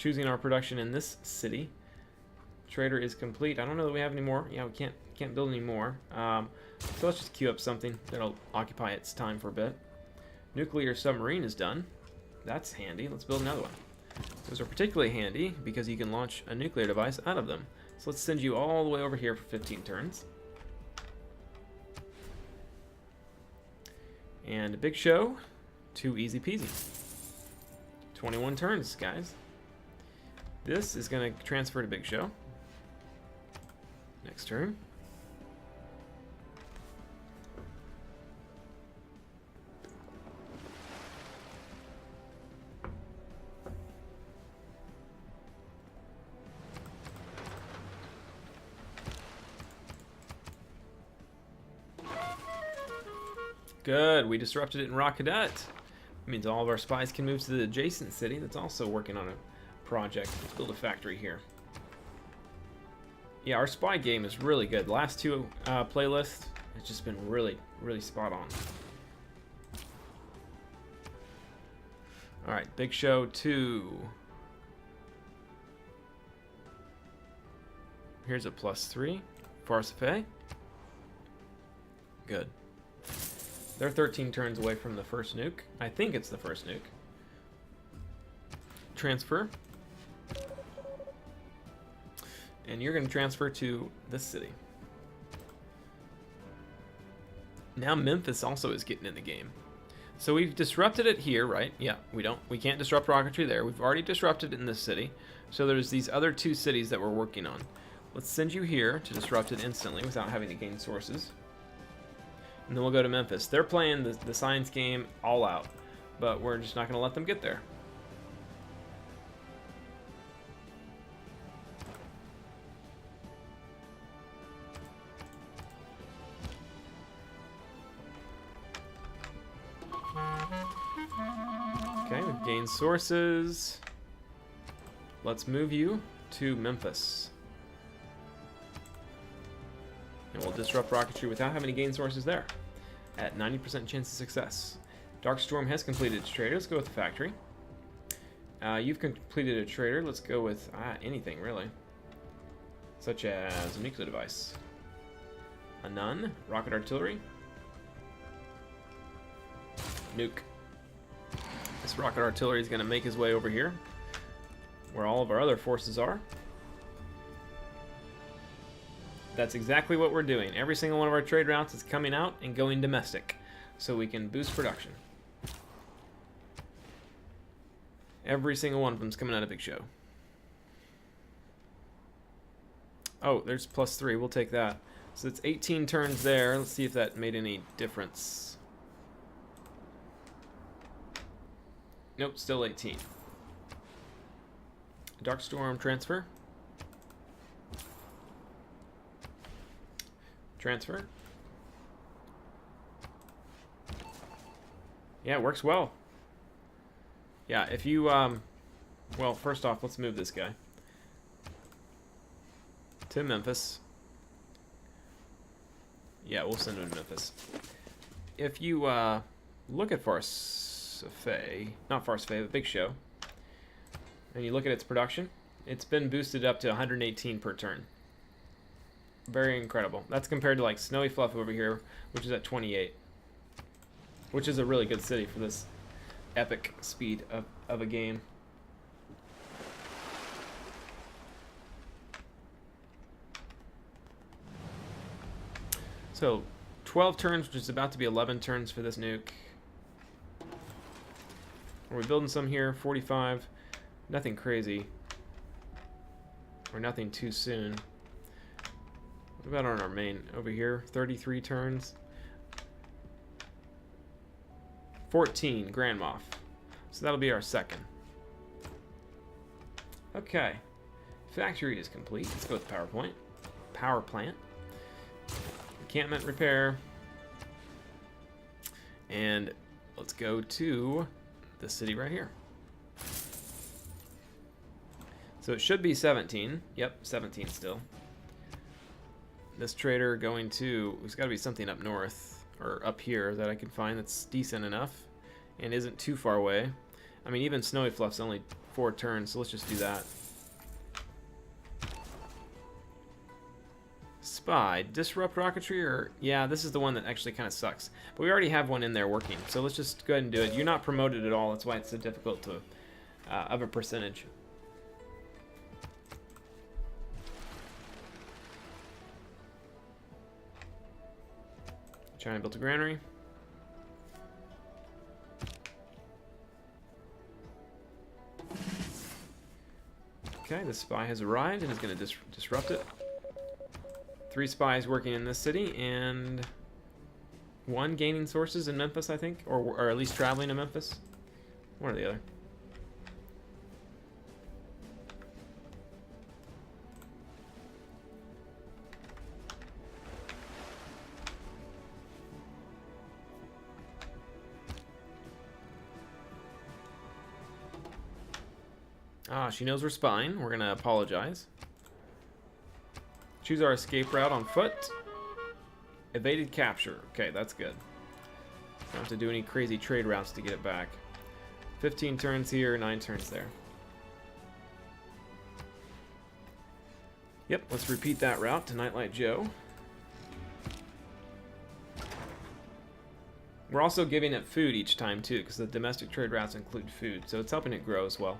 choosing our production in this city. Trader is complete. I don't know that we have any more. Yeah, we can't build any more. So let's just queue up something that'll occupy its time for a bit. Nuclear submarine is done. That's handy. Let's build another one. Those are particularly handy because you can launch a nuclear device out of them. So let's send you all the way over here for 15 turns. And a big show, too easy peasy. 21 turns, guys. This is going to transfer to Big Show. Next turn. Good, we disrupted it in Rockadet. That means all of our spies can move to the adjacent city that's also working on a project. Let's build a factory here. Yeah, our spy game is really good. The last two playlists, it's just been really, really spot on. Alright, Big Show 2. Here's a +3. Farcife. Good. They're 13 turns away from the first nuke. I think it's the first nuke. Transfer. And you're going to transfer to this city. Now Memphis also is getting in the game. So we've disrupted it here, right? Yeah, we can't disrupt rocketry there. We've already disrupted it in this city. So there's these other two cities that we're working on. Let's send you here to disrupt it instantly without having to gain sources. And then we'll go to Memphis. They're playing the science game all out, but we're just not going to let them get there. Okay, we've gained sources. Let's move you to Memphis. And we'll disrupt rocketry without having to gain sources there. At 90% chance of success. Darkstorm has completed its trader. Let's go with the factory. You've completed a trader. Let's go with anything, really. Such as a nuclear device. A nun. Rocket artillery. Nuke. This rocket artillery is going to make his way over here, where all of our other forces are. That's exactly what we're doing. Every single one of our trade routes is coming out and going domestic, so we can boost production. Every single one of them is coming out of Big Show. Oh, there's +3. We'll take that. So it's 18 turns there. Let's see if that made any difference. Nope, still 18. Darkstorm transfer. Transfer. Yeah, it works well. Yeah, if you, well, first off, let's move this guy to Memphis. Yeah, we'll send him to Memphis. If you look at Farcife, not Farcife, but Big Show, and you look at its production, it's been boosted up to 118 per turn. Very incredible. That's compared to like Snowy Fluff over here, which is at 28. Which is a really good city for this epic speed of a game. So 12 turns, which is about to be 11 turns for this nuke. Are we building some here? 45. Nothing crazy. Or nothing too soon. What about on our main over here? 33 turns. 14, Grand Moff. So that'll be our second. Okay. Factory is complete. Let's go with PowerPoint. Power plant. Encampment repair. And let's go to the city right here. So it should be 17. Yep, 17 still. This trader going to, there's got to be something up north or up here that I can find that's decent enough and isn't too far away. I mean, even Snowy Fluff's only 4 turns, so let's just do that. Spy, disrupt rocketry, or yeah, this is the one that actually kind of sucks. But we already have one in there working, so let's just go ahead and do it. You're not promoted at all. That's why it's so difficult to of a percentage. China built a granary. Okay, the spy has arrived and is going to disrupt it. 3 spies working in this city, and 1 gaining sources in Memphis, I think, or at least traveling to Memphis. One or the other. Ah, she knows we're spying. We're gonna apologize. Choose our escape route on foot. Evaded capture. Okay, that's good. Don't have to do any crazy trade routes to get it back. 15 turns here, 9 turns there. Yep, let's repeat that route to Nightlight Joe. We're also giving it food each time too, because the domestic trade routes include food, so it's helping it grow as well.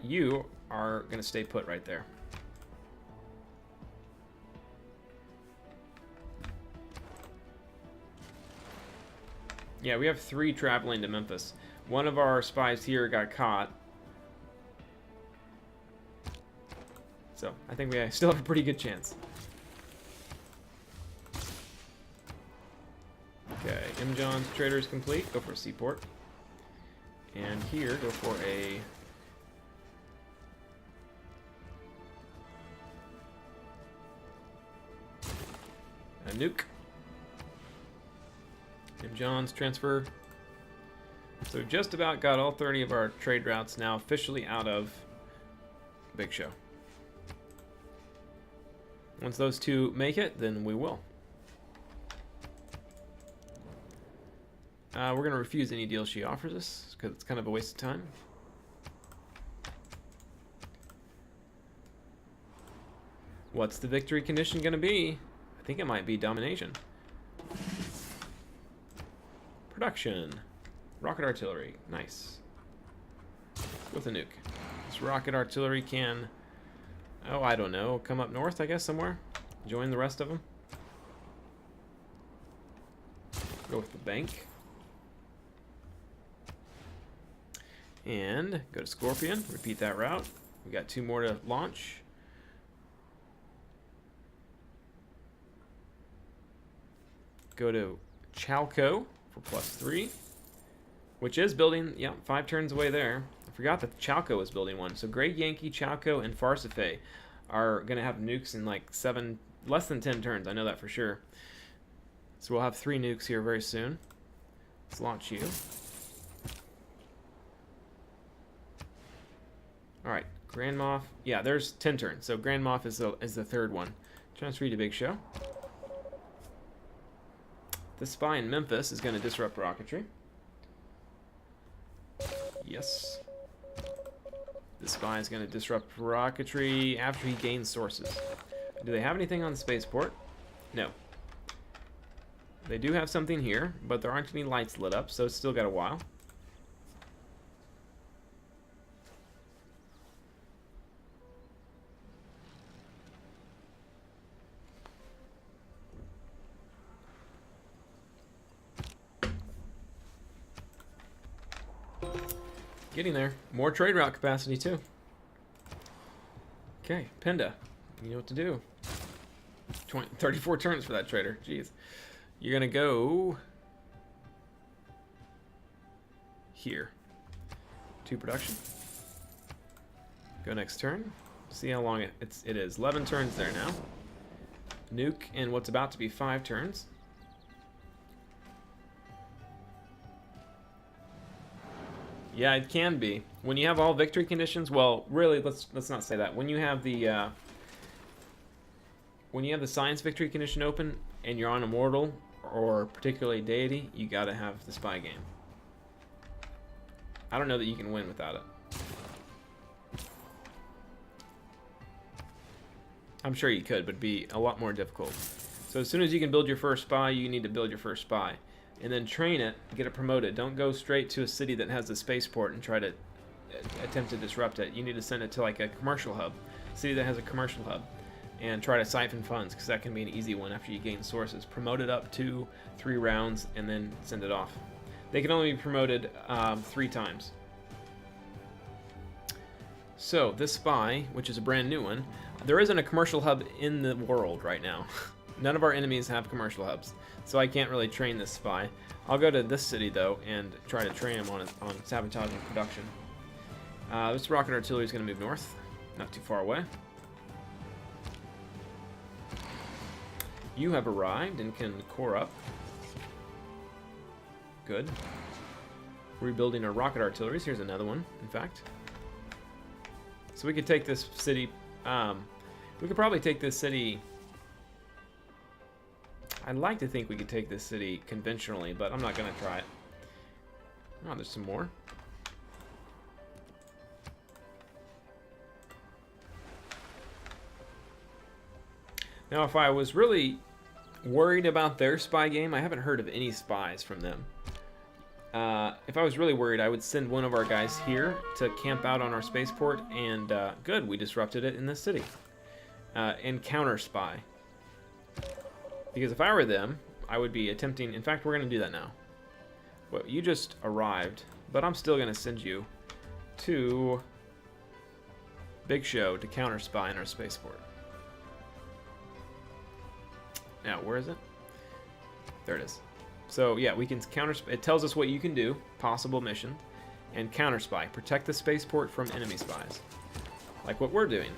You are going to stay put right there. Yeah, we have 3 traveling to Memphis. One of our spies here got caught. So, I think we still have a pretty good chance. Okay, M. John's trader is complete. Go for a seaport. And here, go for a nuke. M. John's transfer. So just about got all 30 of our trade routes now officially out of Big Show. Once those 2 make it, then we will. We're going to refuse any deal she offers us, because it's kind of a waste of time. What's the victory condition going to be? I think it might be domination. Production. Rocket artillery. Nice. With a nuke. This rocket artillery can, oh, I don't know, come up north, I guess, somewhere. Join the rest of them. Go with the bank. And go to Scorpion. Repeat that route. We got 2 more to launch. Go to Chalco for +3, which is building, yeah, 5 turns away there. I forgot that Chalco is building one. So Great Yankee, Chalco, and Farsife are going to have nukes in like less than 10 turns. I know that for sure. So we'll have 3 nukes here very soon. Let's launch you. All right, Grand Moff. Yeah, there's 10 turns. So Grand Moff is the 3rd one. Transfer you to Big Show. The spy in Memphis is going to disrupt rocketry. Yes. The spy is going to disrupt rocketry after he gains sources. Do they have anything on the spaceport? No. They do have something here, but there aren't any lights lit up, so it's still got a while. Getting there. More trade route capacity, too. Okay, Penda. You know what to do. 34 turns for that trader. Jeez. You're going to go here. 2 production. Go next turn. See how long it is. 11 turns there now. Nuke in what's about to be 5 turns. Yeah, it can be. When you have all victory conditions, well, really, let's not say that. When you have the science victory condition open and you're on Immortal or particularly Deity, you gotta have the spy game. I don't know that you can win without it. I'm sure you could, but it'd be a lot more difficult. So as soon as you can build your first spy, you need to build your first spy. And then train it, get it promoted. Don't go straight to a city that has a spaceport and try to attempt to disrupt it. You need to send it to like a commercial hub, city that has a commercial hub, and try to siphon funds, because that can be an easy one after you gain sources. Promote it up 2-3 rounds and then send it off. They can only be promoted 3 times. So this spy, which is a brand new one, there isn't a commercial hub in the world right now. None of our enemies have commercial hubs, so I can't really train this spy. I'll go to this city though and try to train him on sabotaging production. This rocket artillery is going to move north, not too far away. You have arrived and can core up. Good. Rebuilding our rocket artilleries. Here's another one, in fact. So we could take this city. We could probably take this city. I'd like to think we could take this city conventionally, but I'm not going to try it. Oh, there's some more. Now, if I was really worried about their spy game, I haven't heard of any spies from them. If I was really worried, I would send one of our guys here to camp out on our spaceport, and good, we disrupted it in this city. And counter spy. Because if I were them, I would be attempting, in fact, we're going to do that now. Well, you just arrived, but I'm still going to send you to Big Show to counter spy in our spaceport. Now, where is it? There it is. So, yeah, we can counter. It tells us what you can do, possible mission, and counter spy. Protect the spaceport from enemy spies, like what we're doing.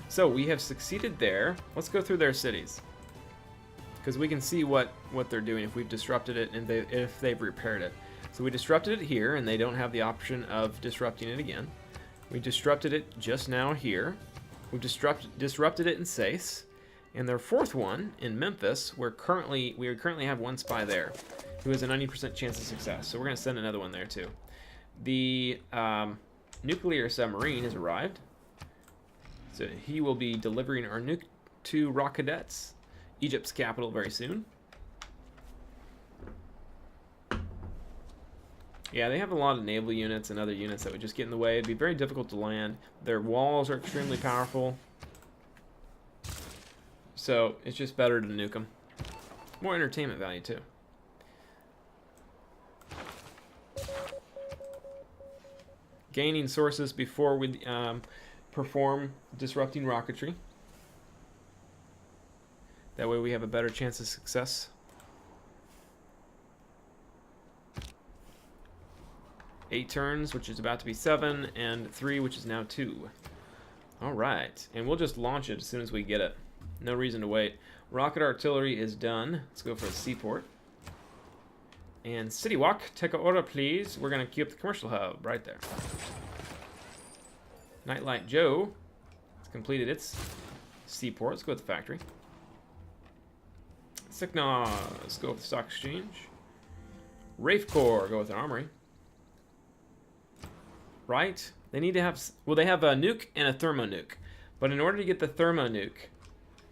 So we have succeeded there. Let's go through their cities, because we can see what they're doing if we've disrupted it and if they've repaired it. So we disrupted it here, and they don't have the option of disrupting it again. We disrupted it just now here. We've disrupted it in Sace, and their fourth one in Memphis. We currently have one spy there, who has a 90% chance of success. So we're gonna send another one there too. The nuclear submarine has arrived, so he will be delivering our nuke to Rockadettes, Egypt's capital, very soon. Yeah, they have a lot of naval units and other units that would just get in the way. It'd be very difficult to land. Their walls are extremely powerful. So it's just better to nuke them. More entertainment value, too. Gaining sources before we perform disrupting rocketry. That way we have a better chance of success. 8 turns, which is about to be 7, and 3, which is now 2. Alright, and we'll just launch it as soon as we get it. No reason to wait. Rocket artillery is done. Let's go for a seaport. And City Walk, take an order, please. We're going to queue up the commercial hub right there. Nightlight Joe has completed its seaport. Let's go with the factory. Sickna, let's go with the stock exchange. Rafe Corps, go with the armory. Right? They need to have... Well, they have a nuke and a thermonuke. But in order to get the thermonuke,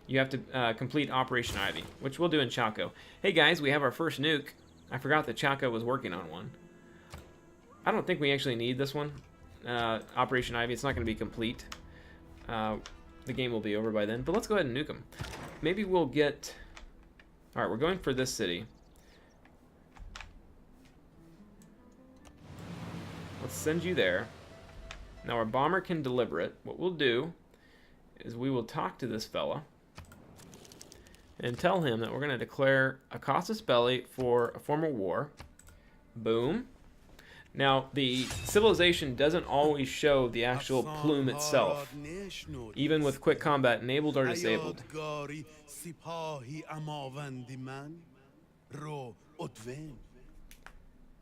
you have to complete Operation Ivy, which we'll do in Chaco. Hey, guys, we have our first nuke. I forgot that Chaco was working on one. I don't think we actually need this one. Operation Ivy, it's not going to be complete. The game will be over by then. But let's go ahead and nuke them. Maybe we'll get... Alright, we're going for this city. Let's send you there. Now our bomber can deliver it. What we'll do is we will talk to this fella and tell him that we're going to declare a casus belli for a formal war. Boom. Now, the civilization doesn't always show the actual plume itself, even with quick combat enabled or disabled.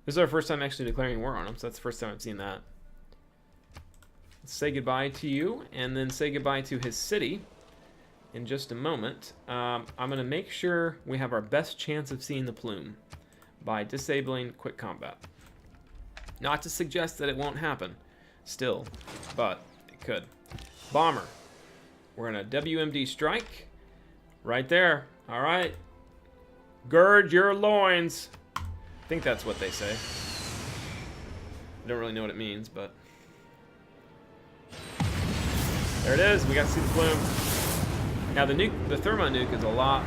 This is our first time actually declaring war on him, so that's the first time I've seen that. Let's say goodbye to you, and then say goodbye to his city in just a moment. I'm going to make sure we have our best chance of seeing the plume by disabling quick combat. Not to suggest that it won't happen, still, but could. Bomber. We're going to WMD strike. Right there. All right. Gird your loins. I think that's what they say. I don't really know what it means, but... There it is. We got to see the plume. Now the thermo nuke is a lot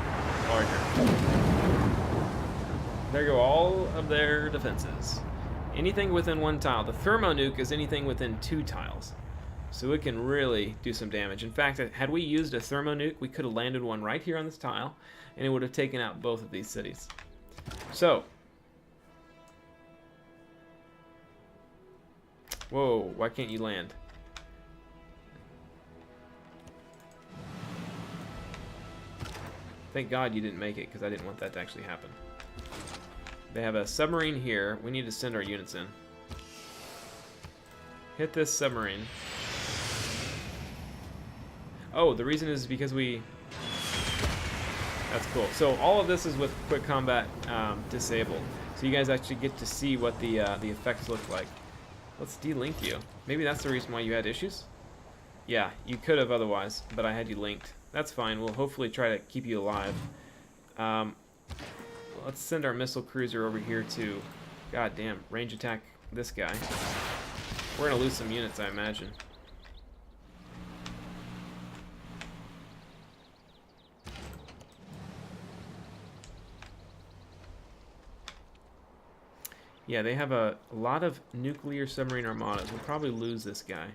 larger. There go all of their defenses. Anything within 1 tile. The thermo nuke is anything within 2 tiles. So it can really do some damage. In fact, had we used a thermo nuke, we could have landed one right here on this tile, and it would have taken out both of these cities. So. Whoa, why can't you land? Thank God you didn't make it, because I didn't want that to actually happen. They have a submarine here. We need to send our units in. Hit this submarine. Oh, the reason is because we... That's cool. So all of this is with quick combat disabled. So you guys actually get to see what the effects look like. Let's delink you. Maybe that's the reason why you had issues? Yeah, you could have otherwise, but I had you linked. That's fine. We'll hopefully try to keep you alive. Let's send our missile cruiser over here to... God damn, range attack this guy. We're going to lose some units, I imagine. Yeah, they have a lot of nuclear submarine armadas. We'll probably lose this guy.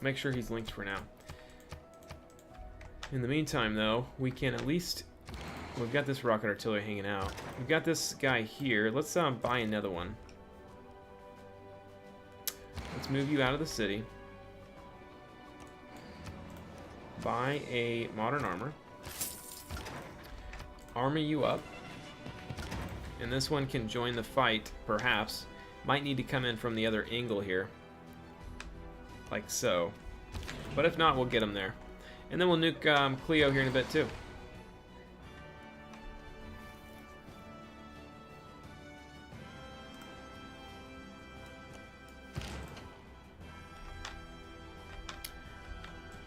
Make sure he's linked for now. In the meantime, though, we can at least... We've got this rocket artillery hanging out. We've got this guy here. Let's buy another one. Let's move you out of the city. Buy a modern armor. Armor you up. And this one can join the fight, perhaps. Might need to come in from the other angle here. Like so. But if not, we'll get him there. And then we'll nuke Cleo here in a bit, too.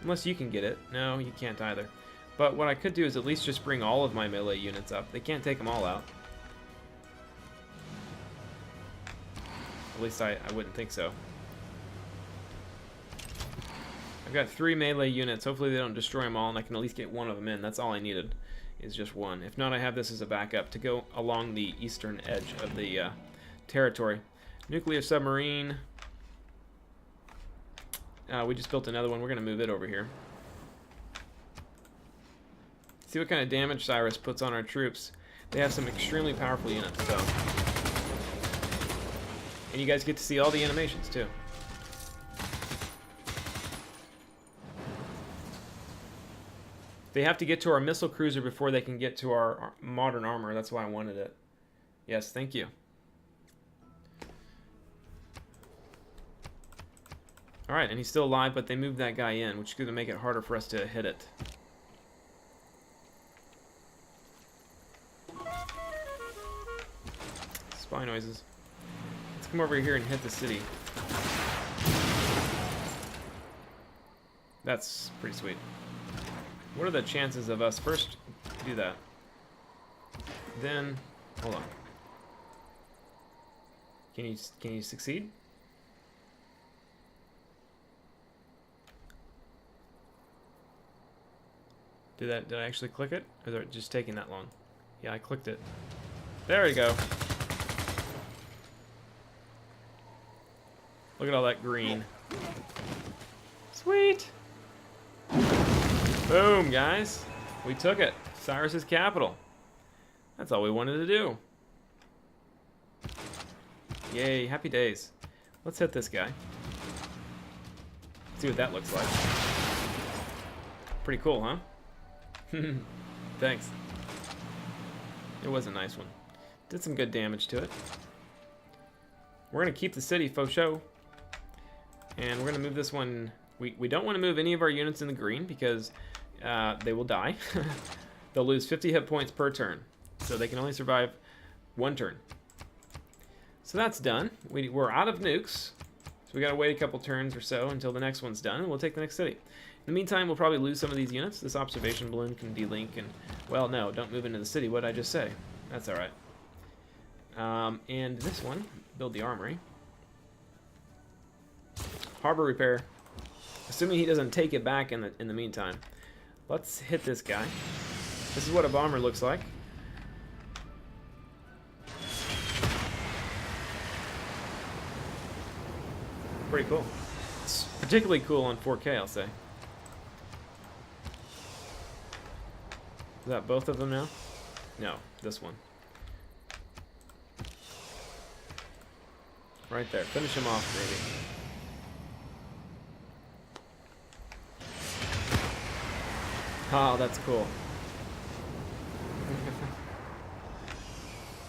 Unless you can get it. No, you can't either. But what I could do is at least just bring all of my melee units up. They can't take them all out. At least I wouldn't think so. I've got 3 melee units. Hopefully they don't destroy them all, and I can at least get one of them in. That's all I needed, is just one. If not, I have this as a backup to go along the eastern edge of the territory. Nuclear submarine. We just built another one. We're going to move it over here. See what kind of damage Cyrus puts on our troops. They have some extremely powerful units, so. And you guys get to see all the animations, too. They have to get to our missile cruiser before they can get to our modern armor. That's why I wanted it. Yes, thank you. Alright, and he's still alive, but they moved that guy in, which is going to make it harder for us to hit it. Spy noises. Let's come over here and hit the city. That's pretty sweet. What are the chances of us first do that? Then, hold on. Can you succeed? Did I actually click it? Or is it just taking that long? Yeah, I clicked it. There we go. Look at all that green. Sweet! Boom, guys. We took it. Cyrus's capital. That's all we wanted to do. Yay, happy days. Let's hit this guy. See what that looks like. Pretty cool, huh? Thanks. It was a nice one. Did some good damage to it. We're going to keep the city, faux show. And we're going to move this one. We don't want to move any of our units in the green because they will die. They'll lose 50 hit points per turn. So they can only survive 1 turn. So that's done. We're out of nukes. So we gotta wait a couple turns or so until the next one's done, and we'll take the next city. In the meantime, we'll probably lose some of these units. This observation balloon can delink and, well, no, don't move into the city. What did I just say? That's alright. And this one, build the armory. Harbor repair. Assuming he doesn't take it back in the meantime. Let's hit this guy. This is what a bomber looks like. Pretty cool. It's particularly cool on 4K, I'll say. Is that both of them now? No, this one. Right there. Finish him off, baby. Oh, that's cool.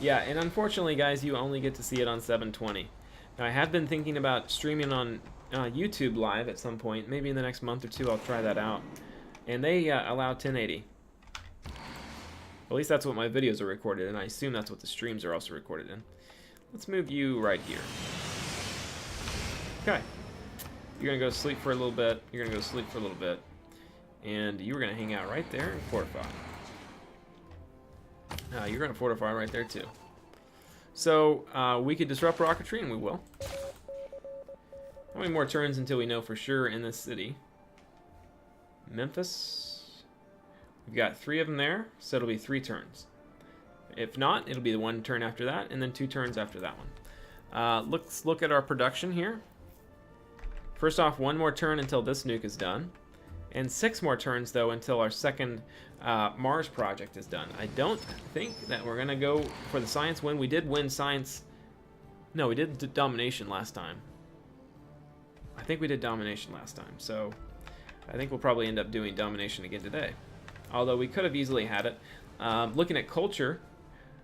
Yeah, and unfortunately, guys, you only get to see it on 720. Now, I have been thinking about streaming on YouTube Live at some point. Maybe in the next month or two, I'll try that out. And they allow 1080. At least that's what my videos are recorded in. I assume that's what the streams are also recorded in. Let's move you right here. Okay. You're going to go sleep for a little bit. You're going to go sleep for a little bit. And you're going to hang out right there and fortify. You're going to fortify right there too. So we could disrupt rocketry, and we will. How many more turns until we know for sure in this city? Memphis. We've got 3 of them there, so it'll be 3 turns. If not, it'll be the 1 turn after that, and then 2 turns after that one. Let's look at our production here. First off, 1 more turn until this nuke is done. And 6 more turns, though, until our second Mars project is done. I don't think that we're going to go for the science win. We did win science. No, we did domination last time. I think we did domination last time. So I think we'll probably end up doing domination again today. Although we could have easily had it. Looking at culture,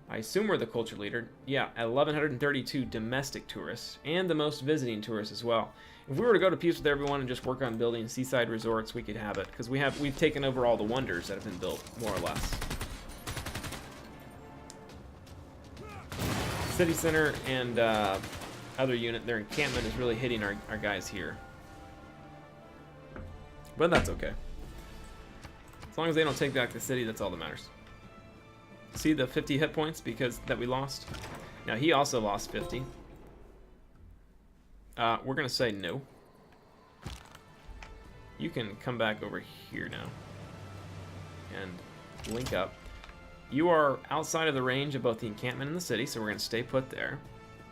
I assume we're the culture leader. Yeah, at 1,132 domestic tourists. And the most visiting tourists as well. If we were to go to peace with everyone and just work on building seaside resorts, we could have it. Because we've taken over all the wonders that have been built, more or less. City center and other unit, their encampment is really hitting our guys here. But that's okay. As long as they don't take back the city, that's all that matters. See the 50 hit points that we lost? Now he also lost 50. We're going to say no. You can come back over here now. And link up. You are outside of the range of both the encampment and the city, so we're going to stay put there.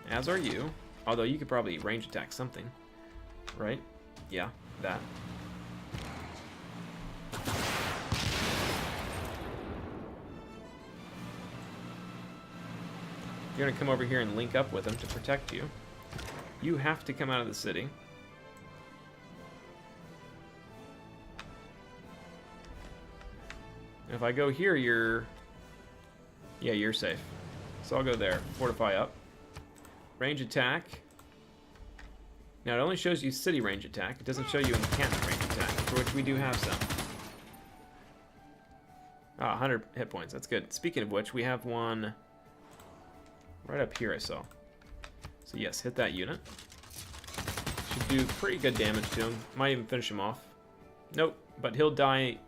As are you. Although you could probably range attack something. Right? Yeah, that. You're going to come over here and link up with them to protect you. You have to come out of the city. If I go here, you're safe. So I'll go there. Fortify up. Range attack. Now it only shows you city range attack. It doesn't show you encampment range attack, for which we do have some. 100 hit points. That's good. Speaking of which, we have one right up here I saw. So yes, hit that unit. Should do pretty good damage to him. Might even finish him off. Nope, but he'll die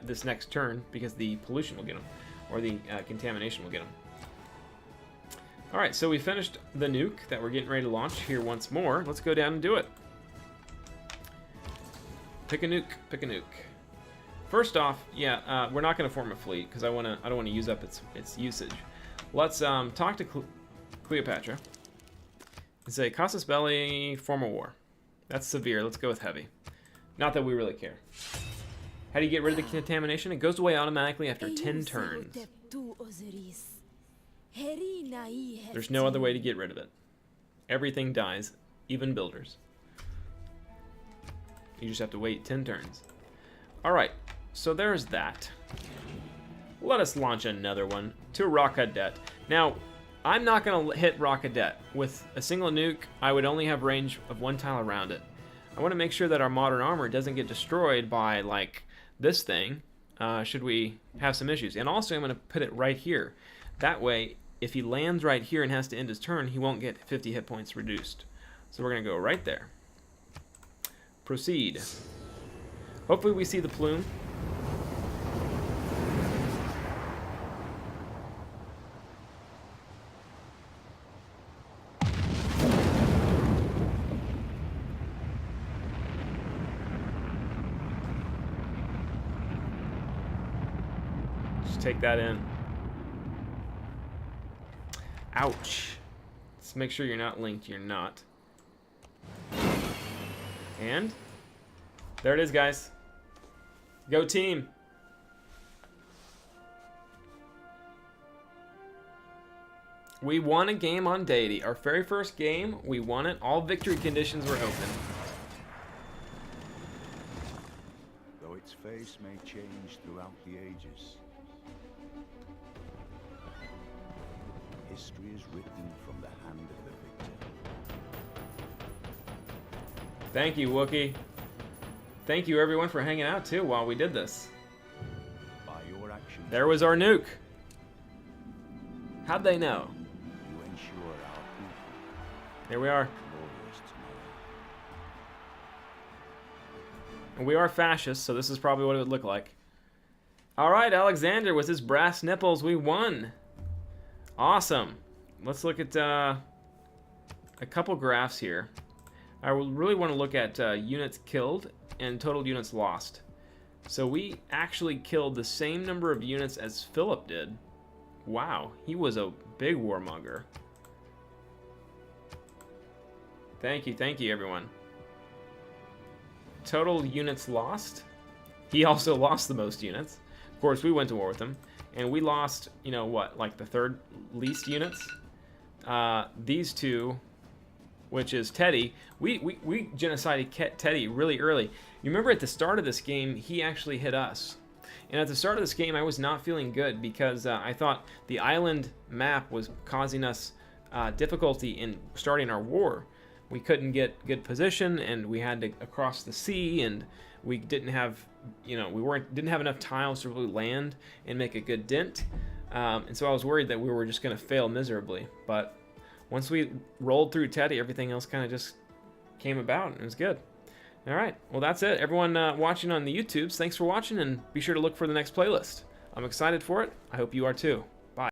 this next turn because the pollution will get him. Or the contamination will get him. Alright, so we finished the nuke that we're getting ready to launch here once more. Let's go down and do it. Pick a nuke, pick a nuke. First off, yeah, we're not going to form a fleet because I don't want to use up its usage. Let's talk to Cleopatra and say, Casus Belli, form a war. That's severe. Let's go with heavy. Not that we really care. How do you get rid of the contamination? It goes away automatically after 10 turns. There's no other way to get rid of it. Everything dies, even builders. You just have to wait 10 turns. Alright, so there's that. Let us launch another one to Rockadet. Now, I'm not going to hit Rockadet. With a single nuke, I would only have range of 1 tile around it. I want to make sure that our modern armor doesn't get destroyed by, like, this thing, should we have some issues. And also, I'm going to put it right here. That way, if he lands right here and has to end his turn, he won't get 50 hit points reduced. So we're going to go right there. Proceed. Hopefully we see the plume. Just take that in. Ouch. Let's make sure you're not linked. You're not. And there it is, guys. Go team. We won a game on Deity. Our very first game, we won it. All victory conditions were open. Though its face may change throughout the ages, history is written from the hand of the victor. Thank you, Wookie. Thank you, everyone, for hanging out, too, while we did this. By your actions, there was our nuke. How'd they know? you ensure our people Here we are. glorious tomorrow. And we are fascists, so this is probably what it would look like. All right, Alexander, with his brass nipples, we won. Awesome. Let's look at a couple graphs here. I really want to look at units killed and total units lost. So we actually killed the same number of units as Philip did. Wow, he was a big warmonger. Thank you, everyone. Total units lost. He also lost the most units. Of course, we went to war with him. And we lost, you know what, like the third least units? These two, which is Teddy. We genocided Teddy really early. You remember at the start of this game, he actually hit us. And at the start of this game, I was not feeling good because I thought the island map was causing us difficulty in starting our war. We couldn't get good position, and we had to cross the sea, and we didn't have, you know, didn't have enough tiles to really land and make a good dent. And so I was worried that we were just going to fail miserably. But once we rolled through Teddy, everything else kind of just came about, and it was good. All right, well, that's it. Everyone watching on the YouTubes, thanks for watching, and be sure to look for the next playlist. I'm excited for it. I hope you are too.